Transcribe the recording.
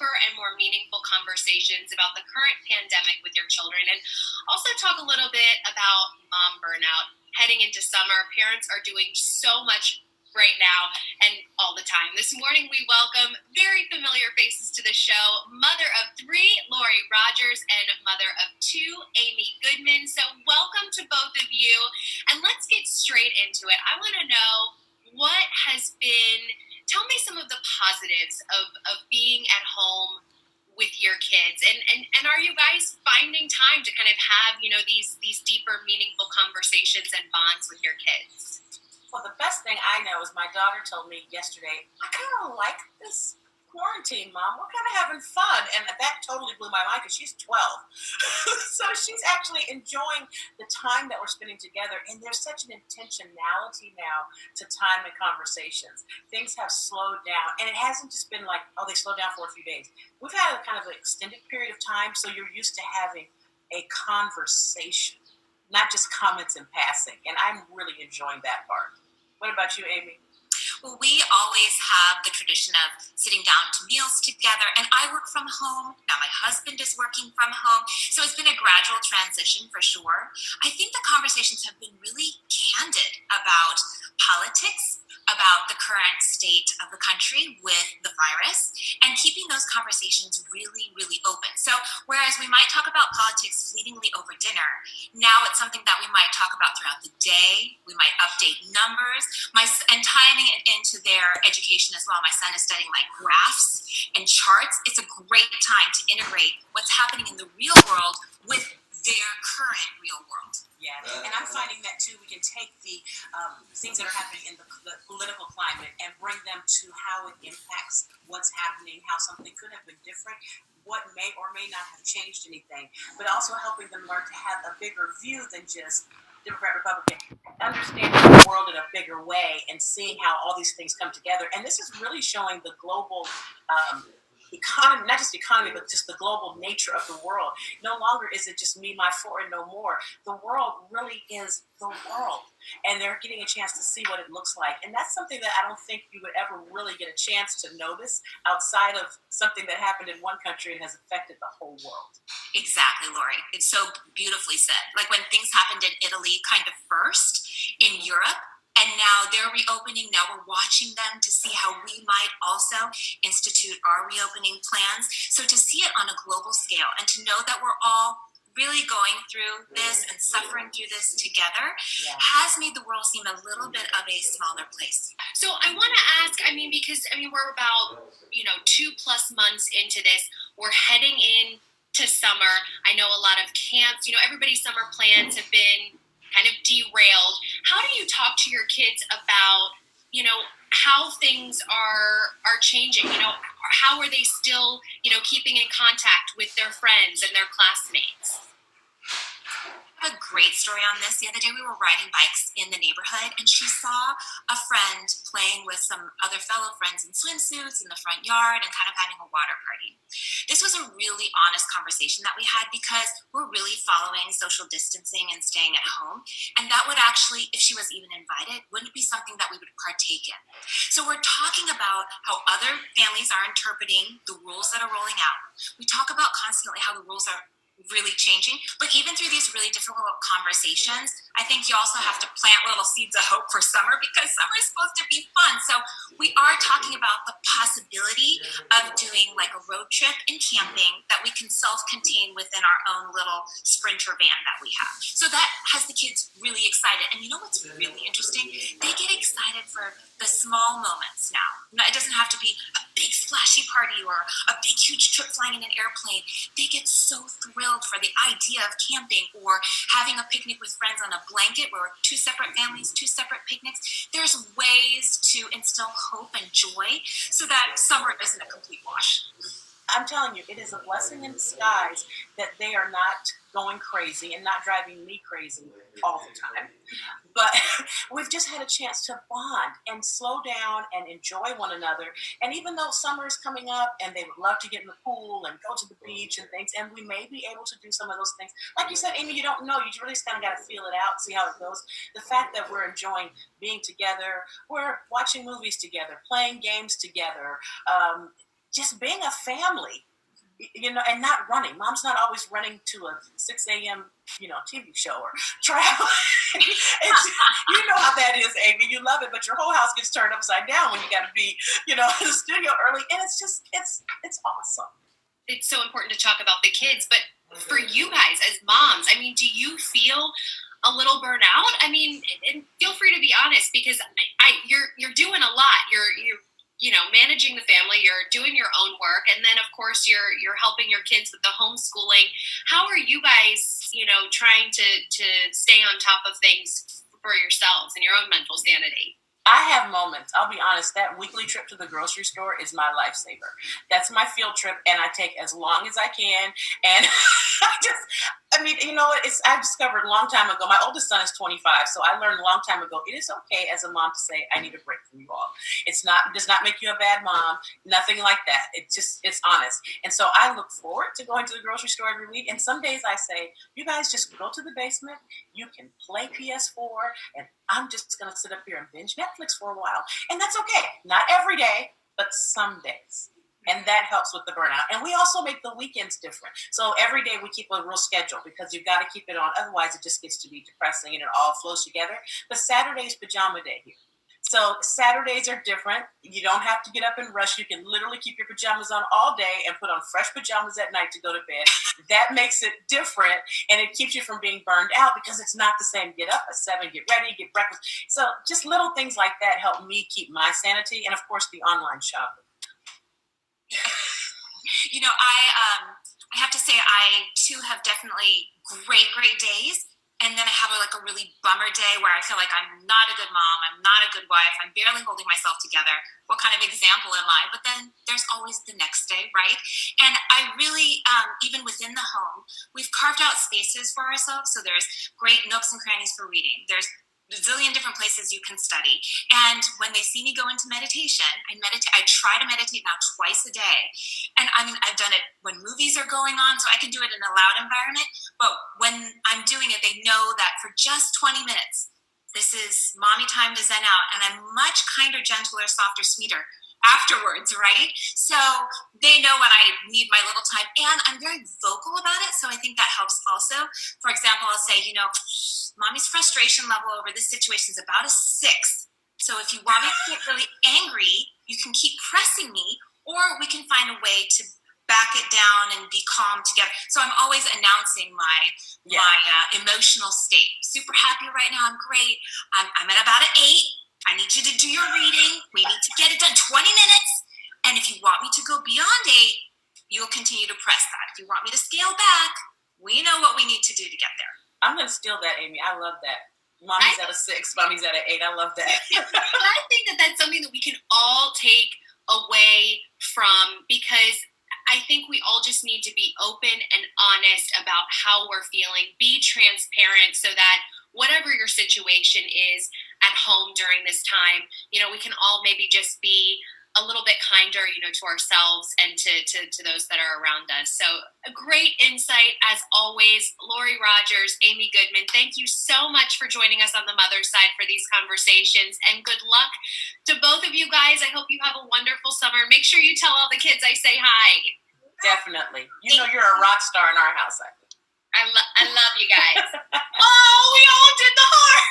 and more meaningful conversations about the current pandemic with your children, and also talk a little bit about mom burnout. Heading into summer, parents are doing so much right now and all the time. This morning, we welcome very familiar faces to the show, mother of three, Lori Rogers, and mother of two, Amy Goodman. So welcome to both of you, and let's get straight into it. I want to know what has been, tell me some of the positives of being at home with your kids, and are you guys finding time to kind of have, these deeper, meaningful conversations and bonds with your kids? Well, the best thing I know is my daughter told me yesterday, I kind of like this quarantine, Mom. We're kind of having fun. And that totally blew my mind because she's 12. So she's actually enjoying the time that we're spending together. And there's such an intentionality now to time and conversations. Things have slowed down. And it hasn't just been like, oh, they slowed down for a few days. We've had a kind of an extended period of time. So you're used to having a conversation, not just comments in passing. And I'm really enjoying that part. What about you, Amy? Well, we always have the tradition of sitting down to meals together, and I work from home. Now my husband is working from home, so it's been a gradual transition for sure. I think the conversations have been really candid about politics, about the current state of the country with the virus, and keeping those conversations really, really open. So whereas we might talk about politics fleetingly over dinner, now it's something that we might talk about throughout the day. We might update numbers, and tying it into their education as well. My son is studying like graphs and charts. It's a great time to integrate what's happening in the real world with their current real world. Yeah, and I'm finding that too. We can take the things that are happening in the political climate and bring them to how it impacts what's happening, how something could have been different, what may or may not have changed anything, but also helping them learn to have a bigger view than just Democrat, Republican, understanding the world in a bigger way and seeing how all these things come together. And this is really showing the global economy, not just economy, but just the global nature of the world. No longer is it just me, my four, and no more. The world really is the world. And they're getting a chance to see what it looks like. And that's something that I don't think you would ever really get a chance to notice outside of something that happened in one country and has affected the whole world. Exactly, Lori. It's so beautifully said. Like when things happened in Italy kind of first, in Europe, and now they're reopening. Now we're watching them to see how we might also institute our reopening plans. So to see it on a global scale and to know that we're all really going through this and suffering through this together has made the world seem a little bit of a smaller place. So I want to ask, because we're about, 2+ months into this. We're heading in to summer. I know a lot of camps, everybody's summer plans have been kind of derailed. How do you talk to your kids about, how things are changing? How are they still, keeping in contact with their friends and their classmates? I have a great story on this. The other day we were riding bikes in the neighborhood and she saw a friend playing with some other fellow friends in swimsuits in the front yard and kind of having a water party. This was a really honest conversation that we had because we're really following social distancing and staying at home. And that would actually, if she was even invited, wouldn't be something that we would partake in. So we're talking about how other families are interpreting the rules that are rolling out. We talk about constantly how the rules are really changing, but even through these really difficult conversations, I think you also have to plant little seeds of hope for summer because summer is supposed to be fun. So we are talking about the possibility of doing like a road trip and camping that we can self-contain within our own little Sprinter van that we have. So that has the kids really excited. And you know what's really interesting? They get excited for the small moments now. It doesn't have to be a big splashy party or a big huge trip flying in an airplane. They get so thrilled for the idea of camping or having a picnic with friends on a blanket where we're two separate families, two separate picnics. There's ways to instill hope and joy so that summer isn't a complete wash. I'm telling you, it is a blessing in disguise that they are not going crazy and not driving me crazy all the time. But we've just had a chance to bond and slow down and enjoy one another. And even though summer is coming up and they would love to get in the pool and go to the beach and things, and we may be able to do some of those things. Like you said, Amy, you don't know. You really just kind of got to feel it out, see how it goes. The fact that we're enjoying being together, we're watching movies together, playing games together, just being a family, and not running. Mom's not always running to a 6 a.m., TV show or travel. You know how that is, Amy. You love it, but your whole house gets turned upside down when you got to be, in the studio early. And it's just, it's awesome. It's so important to talk about the kids, but for you guys as moms, I mean, do you feel a little burnout? I mean, and feel free to be honest, because you're doing a lot. You're managing the family, you're doing your own work, and then of course you're helping your kids with the homeschooling. How are you guys, trying to stay on top of things for yourselves and your own mental sanity? I have moments. I'll be honest, that weekly trip to the grocery store is my lifesaver. That's my field trip, and I take as long as I can. And I discovered a long time ago, my oldest son is 25, so I learned a long time ago, it is okay as a mom to say, I need a break from you all. It does not make you a bad mom, nothing like that. It's honest. And so I look forward to going to the grocery store every week, and some days I say, you guys just go to the basement, you can play PS4, and I'm just going to sit up here and binge Netflix for a while. And that's okay. Not every day, but some days. And that helps with the burnout. And we also make the weekends different. So every day we keep a real schedule because you've got to keep it on. Otherwise, it just gets to be depressing and it all flows together. But Saturday's pajama day here. So Saturdays are different. You don't have to get up and rush. You can literally keep your pajamas on all day and put on fresh pajamas at night to go to bed. That makes it different, and it keeps you from being burned out because it's not the same. Get up at 7, get ready, get breakfast. So just little things like that help me keep my sanity, and of course the online shopping. I have to say I too have definitely great days. And then I have a really bummer day where I feel like I'm not a good mom, I'm not a good wife, I'm barely holding myself together. What kind of example am I? But then there's always the next day, right? And I really, even within the home, we've carved out spaces for ourselves. So there's great nooks and crannies for reading. There's a zillion different places you can study. And when they see me go into meditation, I try to meditate now twice a day. And I mean, I've done it when movies are going on, so I can do it in a loud environment. But when I'm doing it, they know that for just 20 minutes, this is mommy time to zen out. And I'm much kinder, gentler, softer, sweeter afterwards, right? So they know when I need my little time, and I'm very vocal about it. So I think that helps also. For example, I'll say, mommy's frustration level over this situation is about a 6. So if you want me to get really angry, you can keep pressing me, or we can find a way to back it down and be calm together. So I'm always announcing my emotional state. Super happy right now. I'm great. I'm at about an 8. I need you to do your reading. We need to get it done 20 minutes. And if you want me to go beyond 8, you'll continue to press that. If you want me to scale back, we know what we need to do to get there. I'm going to steal that, Amy. I love that. Mommy's at a 6, mommy's at an 8. I love that. But I think that that's something that we can all take away from, because I think we all just need to be open and honest about how we're feeling. Be transparent so that whatever your situation is at home during this time, we can all maybe just be a little bit kinder, to ourselves and to those that are around us. So a great insight as always. Lori Rogers, Amy Goodman, thank you so much for joining us on the Mother's Side for these conversations, and good luck to both of you guys. I hope you have a wonderful summer. Make sure you tell all the kids I say hi. Definitely. You're a rock star in our house, I think. I love you guys. Oh, we all did the heart.